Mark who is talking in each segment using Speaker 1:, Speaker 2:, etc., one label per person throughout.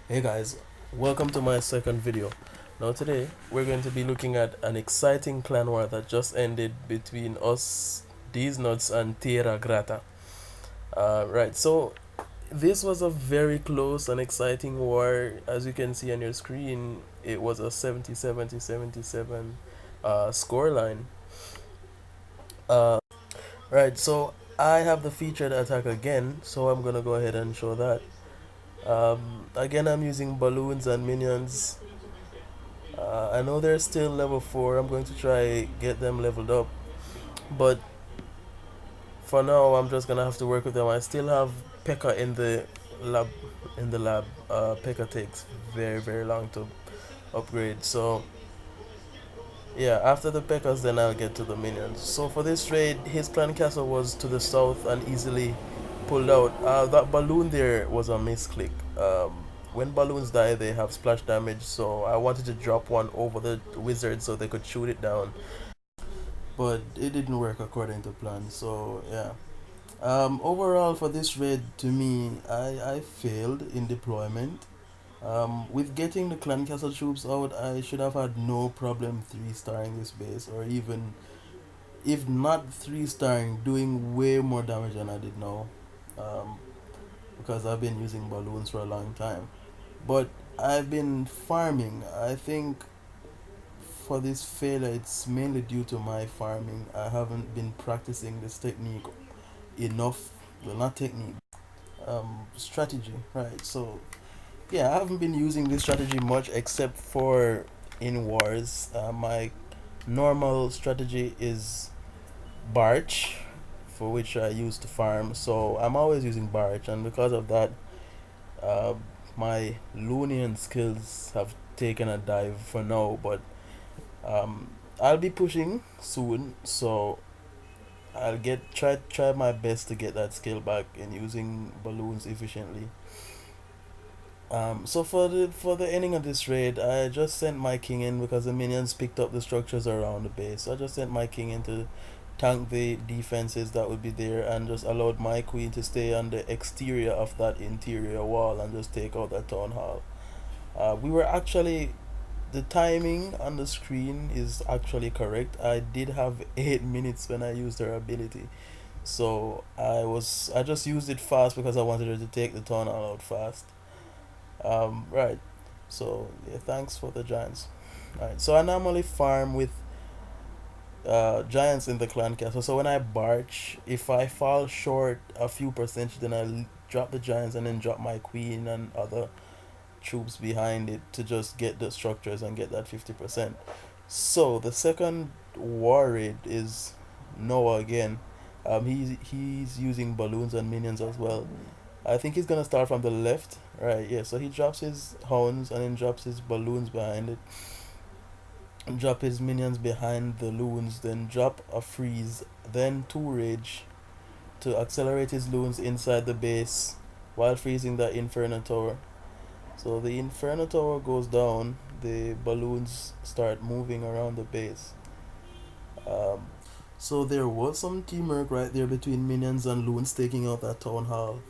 Speaker 1: Hey guys, welcome to my second video. Now today we're going to be looking at an exciting clan war that just ended between us, these nuts and Tierra Grata. Right, so this was a very close and exciting war. As you can see on your screen, it was a 70-70-77 scoreline. Uh, right, so I have the featured attack again, so I'm gonna go ahead and show that. Again, I'm using balloons and minions. I know they're still level 4. I'm going to try get them leveled up. But for now, I'm just gonna have to work with them. I still have P.E.K.K.A in the lab. P.E.K.K.A takes very long to upgrade. So yeah, after the P.E.K.K.As, then I'll get to the minions. So for this raid, his clan castle was to the south and easily pulled out. That balloon there was a misclick. When balloons die, they have splash damage. So I wanted to drop one over the wizard so they could shoot it down, but it didn't work according to plan. So yeah. Overall for this raid, to me, I failed in deployment. With getting the clan castle troops out, I should have had no problem 3-starring this base, or even if not 3-starring, doing way more damage than I did now. Um, because I've been using balloons for a long time. But I've been farming. I think for this failure, it's mainly due to my farming. I haven't been practicing this technique enough. Well, not technique, strategy, right? So yeah, I haven't been using this strategy much except for in wars. My normal strategy is Barch, for which I use to farm. So I'm always using Barch, and because of that, uh, my Loonian skills have taken a dive for now. But um, I'll be pushing soon, so I'll try my best to get that skill back in using balloons efficiently. So for the ending of this raid, I just sent my king in because the minions picked up the structures around the base. So I just sent my king in to tank the defenses that would be there, and just allowed my queen to stay on the exterior of that interior wall and just take out that town hall. We were actually, the timing on the screen is actually correct. I did have 8 minutes when I used her ability, so I just used it fast because I wanted her to take the town hall out fast. Right. So yeah, thanks for the giants. Alright. So I normally farm with giants in the clan castle. So when I barch, if I fall short a few percentage, then I drop the giants and then drop my queen and other troops behind it to just get the structures and get that 50%. So the second war raid is Noah again. He's using balloons and minions as well. I think he's gonna start from the left, right? Yeah. So he drops his hounds and then drops his balloons behind it, drop his minions behind the loons, then drop a freeze, then two rage to accelerate his loons inside the base while freezing the inferno tower. So the inferno tower goes down, the balloons start moving around the base. Um, so there was some teamwork right there between minions and loons taking out that town hall.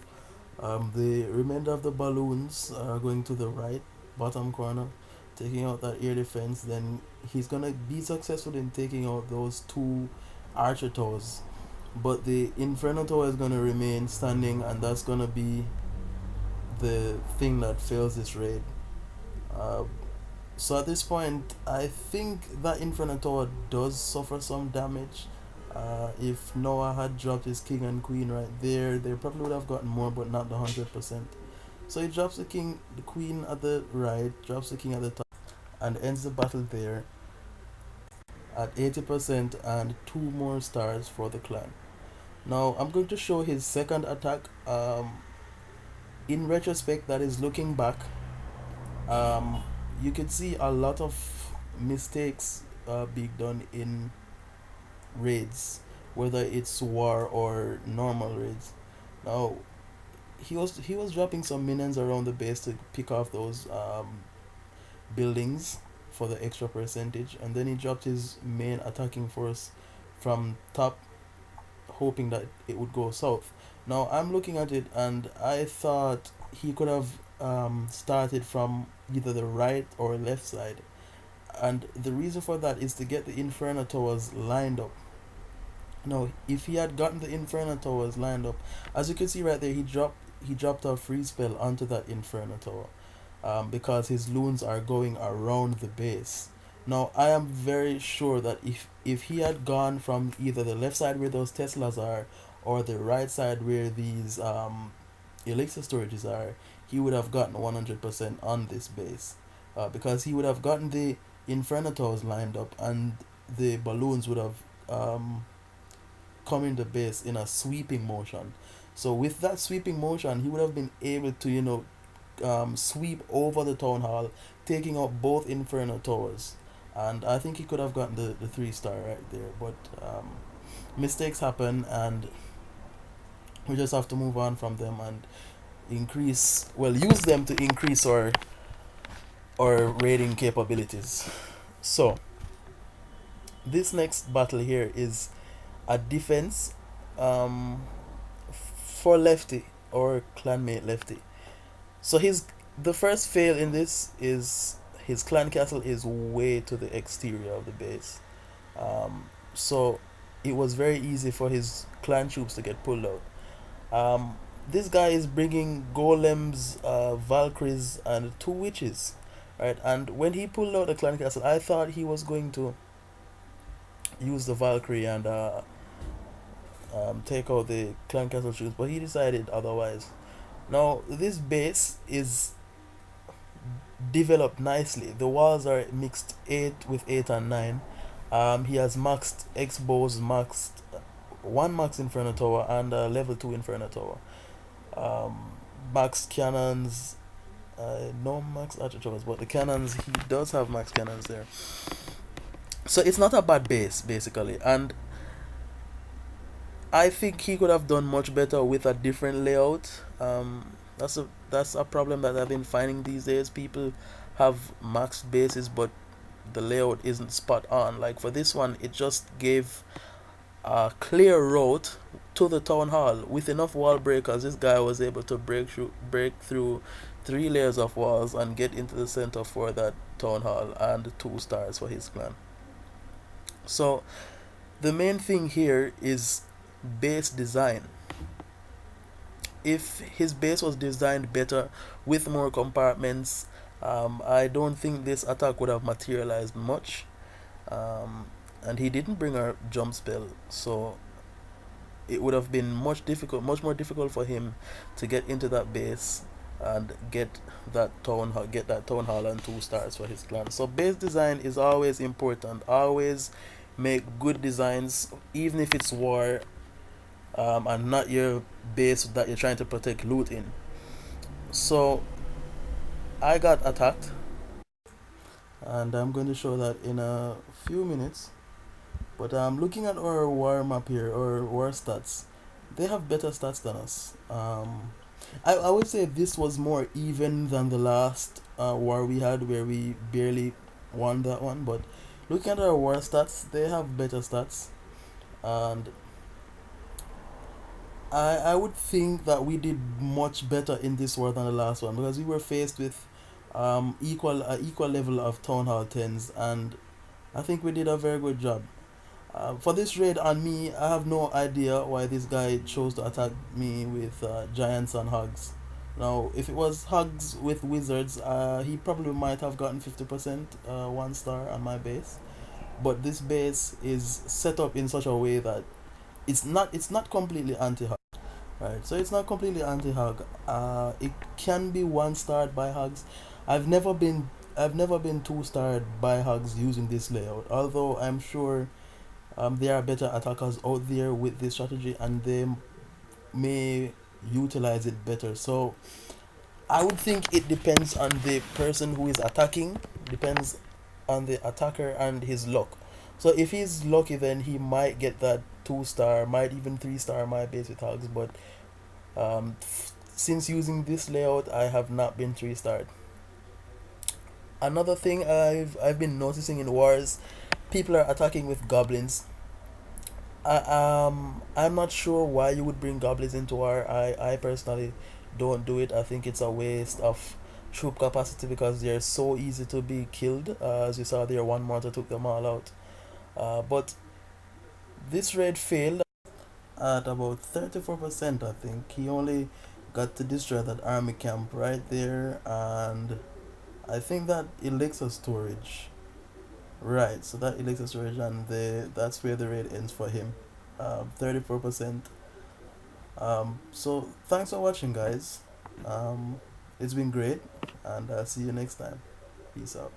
Speaker 1: The remainder of the balloons are going to the right bottom corner, taking out that air defense. Then he's gonna be successful in taking out those two archer towers, but the inferno tower is gonna remain standing, and that's gonna be the thing that fails this raid. Uh, so at this point, I think that inferno tower does suffer some damage. If Noah had dropped his king and queen right there, they probably would have gotten more, but not the 100%. So he drops the queen at the right, drops the king at the top, and ends the battle there at 80% and 2 more stars for the clan. Now I'm going to show his second attack. In retrospect, that is looking back, um, you could see a lot of mistakes being done in raids, whether it's war or normal raids. Now he was dropping some minions around the base to pick off those buildings for the extra percentage, and then he dropped his main attacking force from top, hoping that it would go south. Now I'm looking at it and I thought he could have started from either the right or left side, and the reason for that is to get the Inferno towers lined up. Now, if he had gotten the Inferno towers lined up, as you can see right there, he dropped a free spell onto that Inferno tower, because his loons are going around the base. Now, I am very sure that if he had gone from either the left side where those Teslas are, or the right side where these elixir storages are, he would have gotten 100% on this base, because he would have gotten the Inferno towers lined up, and the balloons would have come in the base in a sweeping motion. So with that sweeping motion, he would have been able to, sweep over the town hall, taking out both Inferno towers. And I think he could have gotten the 3 star right there. But mistakes happen, and we just have to move on from them and use them to increase our raiding capabilities. So this next battle here is a defense, um, for Lefty, or clanmate Lefty. So the first fail in this is his clan castle is way to the exterior of the base. So it was very easy for his clan troops to get pulled out. This guy is bringing golems, valkyries, and 2 witches, right? And when he pulled out the clan castle, I thought he was going to use the valkyrie and take out the clan castle troops, but he decided otherwise. Now this base is developed nicely. The walls are mixed 8 with 8 and 9. He has maxed X bows, maxed one max Inferno tower, and a level 2 Inferno tower. Max cannons, no max archer towers, but the cannons, he does have max cannons there. So it's not a bad base basically, and I think he could have done much better with a different layout. That's a problem that I've been finding these days. People have maxed bases, but the layout isn't spot on. Like for this one, it just gave a clear route to the town hall with enough wall breakers. This guy was able to break through 3 layers of walls and get into the center for that town hall, and 2 stars for his clan. So the main thing here is base design. If his base was designed better with more compartments, I don't think this attack would have materialized much. And he didn't bring a jump spell, so it would have been much more difficult for him to get into that base and get that town hall and 2 stars for his clan. So base design is always important. Always make good designs, even if it's war, and not your base that you're trying to protect loot in. So I got attacked, and I'm going to show that in a few minutes. But looking at our war map here, or war stats, they have better stats than us. I would say this was more even than the last war we had, where we barely won that one. But looking at our war stats, they have better stats, and I would think that we did much better in this war than the last one, because we were faced with equal level of town hall tens, and I think we did a very good job. For this raid on me, I have no idea why this guy chose to attack me with giants and hogs. Now, if it was hogs with wizards, he probably might have gotten 50% 1 star on my base. But this base is set up in such a way that it's not completely anti hog. Right, so it's not completely anti hog. It can be 1 starred by hogs. I've never been 2 starred by hogs using this layout. Although I'm sure there are better attackers out there with this strategy, and they may utilize it better. So I would think it depends on the person who is attacking, depends on the attacker and his luck. So if he's lucky, then he might get that 2 star, might even 3 star my base with hogs. But since using this layout, I have not been 3 starred. Another thing I've been noticing in wars, people are attacking with goblins. I'm not sure why you would bring goblins into war. I personally don't do it. I think it's a waste of troop capacity because they're so easy to be killed. As you saw there, one mortar took them all out. But this raid failed at about 34%, I think. He only got to destroy that army camp right there, and I think that elixir storage. Right, so that elixir storage, and that's where the raid ends for him. 34%. So thanks for watching, guys. It's been great, and I'll see you next time. Peace out.